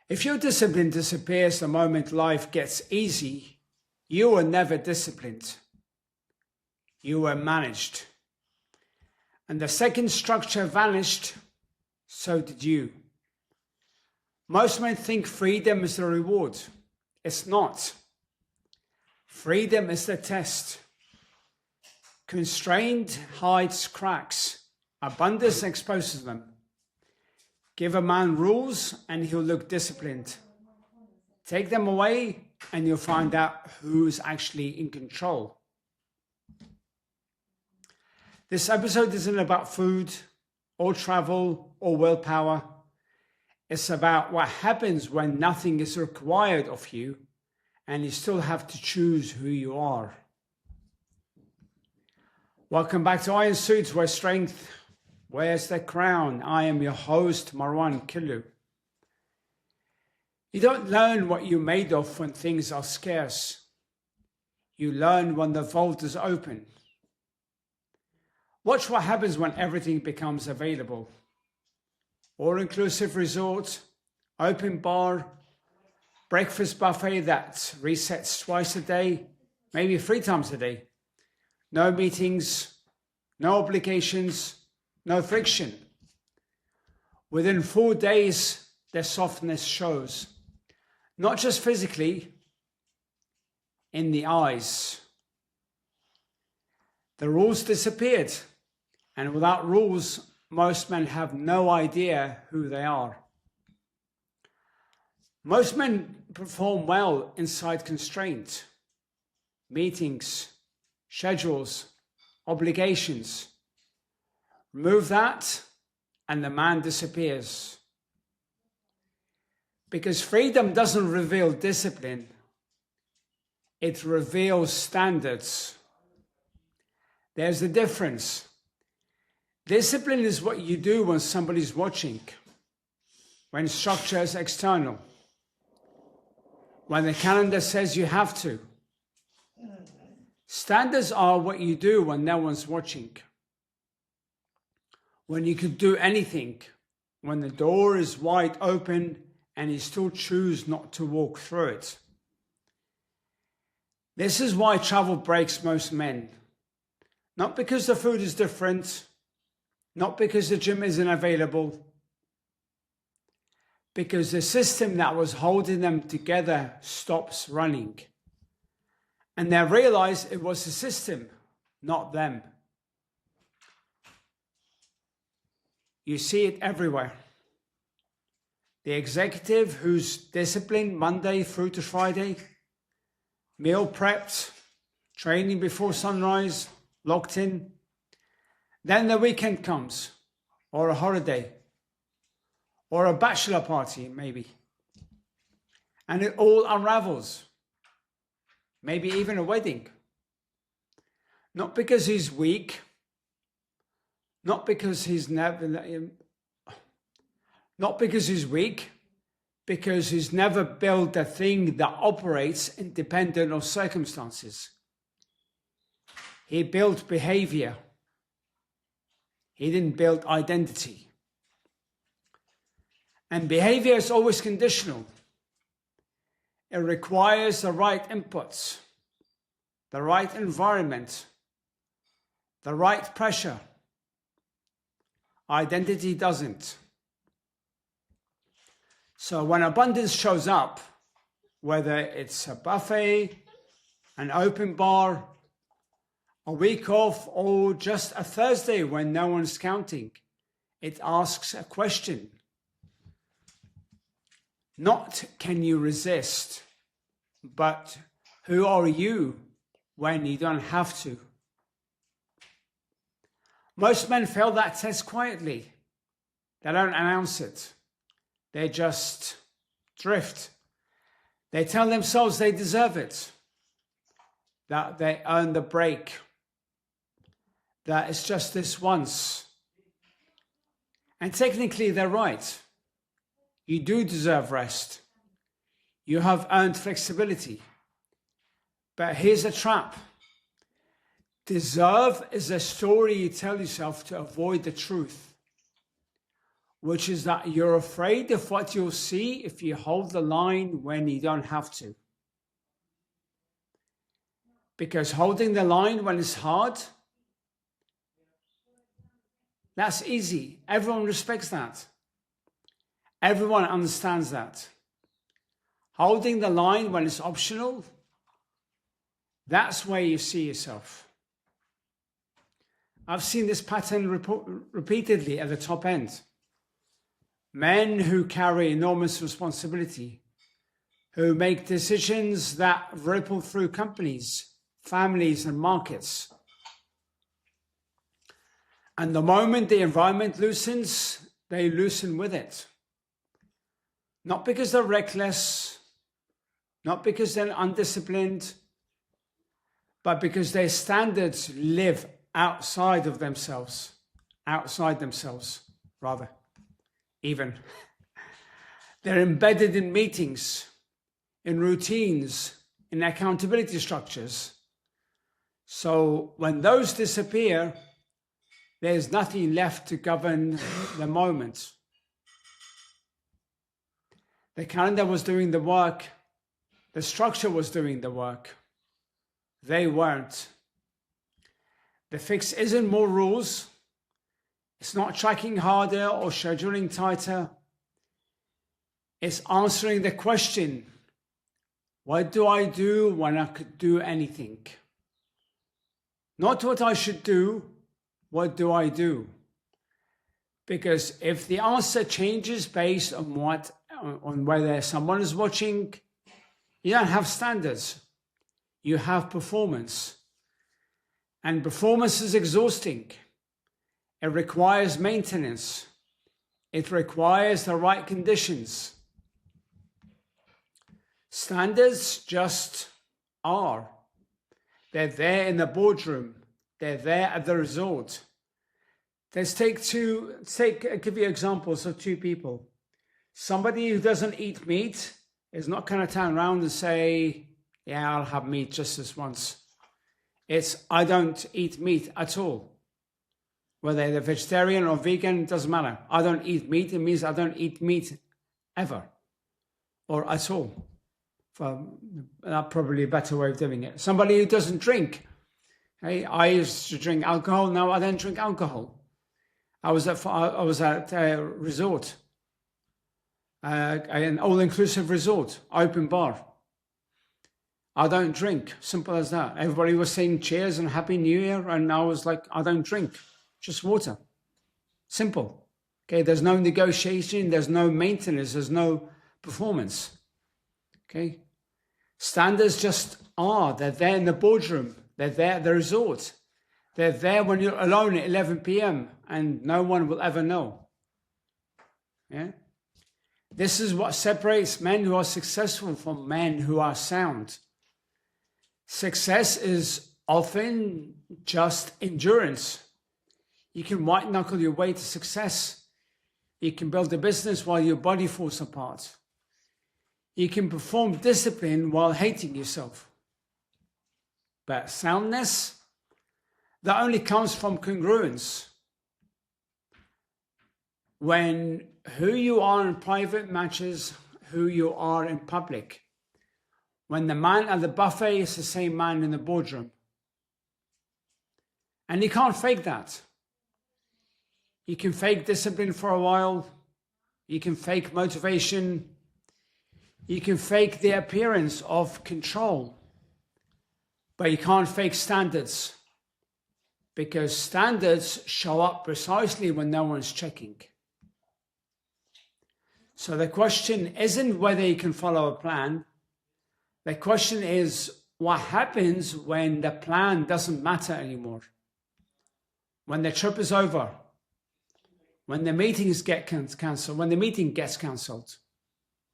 If your discipline disappears the moment life gets easy, you were never disciplined. You were managed. And the second structure vanished, so did you. Most men think freedom is the reward. It's not. Freedom is the test. Constraint hides cracks. Abundance exposes them. Give a man rules and he'll look disciplined. Take them away and you'll find out who's actually in control. This episode isn't about food or travel or willpower. It's about what happens when nothing is required of you and you still have to choose who you are. Welcome back to Iron Suits, where strength wears the crown. I am your host, Marwan Killu. You don't learn what you're made of when things are scarce. You learn when the vault is open. Watch what happens when everything becomes available. All-inclusive resort, open bar, breakfast buffet that resets twice a day, maybe 3 times a day. No meetings, no obligations, no friction. Within 4 days, their softness shows. Not just physically, in the eyes. The rules disappeared, and without rules, most men have no idea who they are. Most men perform well inside constraint, meetings, schedules, obligations. Remove that and the man disappears. Because freedom doesn't reveal discipline, it reveals standards. There's a difference. Discipline is what you do when somebody's watching, when structure is external, when the calendar says you have to. Standards are what you do when no one's watching, when you could do anything, when the door is wide open and you still choose not to walk through it. This is why travel breaks most men. Not because the food is different, not because the gym isn't available, because the system that was holding them together stops running. And they realize it was the system, not them. You see it everywhere. The executive who's disciplined Monday through to Friday, meal prepped, training before sunrise, locked in. Then the weekend comes, or a holiday, or a bachelor party maybe. And it all unravels. Maybe even a wedding. Not because he's weak, not because he's weak, because he's never built a thing that operates independent of circumstances. He built behavior. He didn't build identity. And behavior is always conditional. It requires the right inputs, the right environment, the right pressure. Identity doesn't. So when abundance shows up, whether it's a buffet, an open bar, a week off, or just a Thursday when no one's counting, it asks a question. Not can you resist, but who are you when you don't have to? Most men fail that test quietly. They don't announce it. They just drift. They tell themselves they deserve it, that they earn the break, that it's just this once. And technically they're right. You do deserve rest. You have earned flexibility. But here's a trap. Deserve is a story you tell yourself to avoid the truth. which is that you're afraid of what you'll see if you hold the line when you don't have to. Because holding the line when it's hard, that's easy. Everyone respects that. Everyone understands that. Holding the line when it's optional, that's where you see yourself. I've seen this pattern repeatedly at the top end. Men who carry enormous responsibility, who make decisions that ripple through companies, families, and markets. And the moment the environment loosens, they loosen with it. Not because they're reckless, not because they're undisciplined, but because their standards live outside themselves, even. They're embedded in meetings, in routines, in accountability structures. So when those disappear, there's nothing left to govern the moment. The calendar was doing the work. The structure was doing the work. They weren't. The fix isn't more rules. It's not tracking harder or scheduling tighter. It's answering the question, what do I do when I could do anything? Not what I should do, what do I do? Because if the answer changes based on whether someone is watching, you don't have standards. You have performance. And performance is exhausting. It requires maintenance. It requires the right conditions. Standards just are. They're there in the boardroom. They're there at the resort. Let's give you examples of two people. Somebody who doesn't eat meat is not going to turn around and say, yeah, I'll have meat just this once. It's, I don't eat meat at all. Whether they're vegetarian or vegan, it doesn't matter. I don't eat meat. It means I don't eat meat ever or at all. That's probably a better way of doing it. Somebody who doesn't drink. Hey, I used to drink alcohol. Now I don't drink alcohol. I was at a resort, an all-inclusive resort, open bar. I don't drink. Simple as that. Everybody was saying cheers and Happy New Year, and I was like, I don't drink. Just water. Simple. Okay, there's no negotiation, there's no maintenance, there's no performance. Okay? Standards just are. They're there in the boardroom. They're there at the resort. They're there when you're alone at 11 p.m. and no one will ever know. Yeah? This is what separates men who are successful from men who are sound. Success is often just endurance. You can white knuckle your way to success. You can build a business while your body falls apart. You can perform discipline while hating yourself. But soundness, that only comes from congruence. When who you are in private matches who you are in public. When the man at the buffet is the same man in the boardroom. And you can't fake that. You can fake discipline for a while. You can fake motivation. You can fake the appearance of control. But you can't fake standards. Because standards show up precisely when no one's checking. So the question isn't whether you can follow a plan. The question is, what happens when the plan doesn't matter anymore? When the trip is over? When the meetings get cancelled? When the meeting gets cancelled?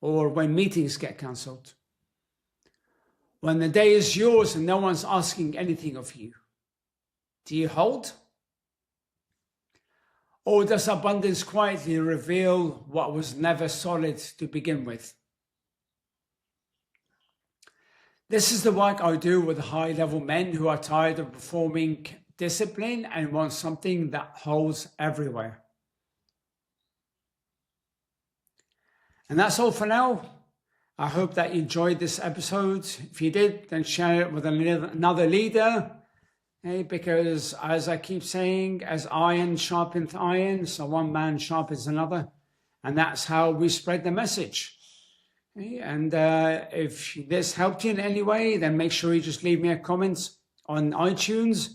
Or when meetings get cancelled? When the day is yours and no one's asking anything of you? Do you hold? Or does abundance quietly reveal what was never solid to begin with? This is the work I do with high-level men who are tired of performing discipline and want something that holds everywhere. And that's all for now. I hope that you enjoyed this episode. If you did, then share it with another leader. Because as I keep saying, as iron sharpens iron, so one man sharpens another. And that's how we spread the message. And if this helped you in any way, then make sure you just leave me a comment on iTunes.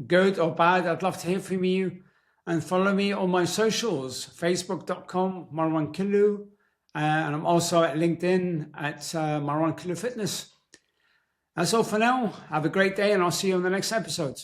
Good or bad, I'd love to hear from you. And follow me on my socials, facebook.com, Marwan Killu. And I'm also at LinkedIn at Marwan Killu Fitness. That's all for now. Have a great day, and I'll see you on the next episode.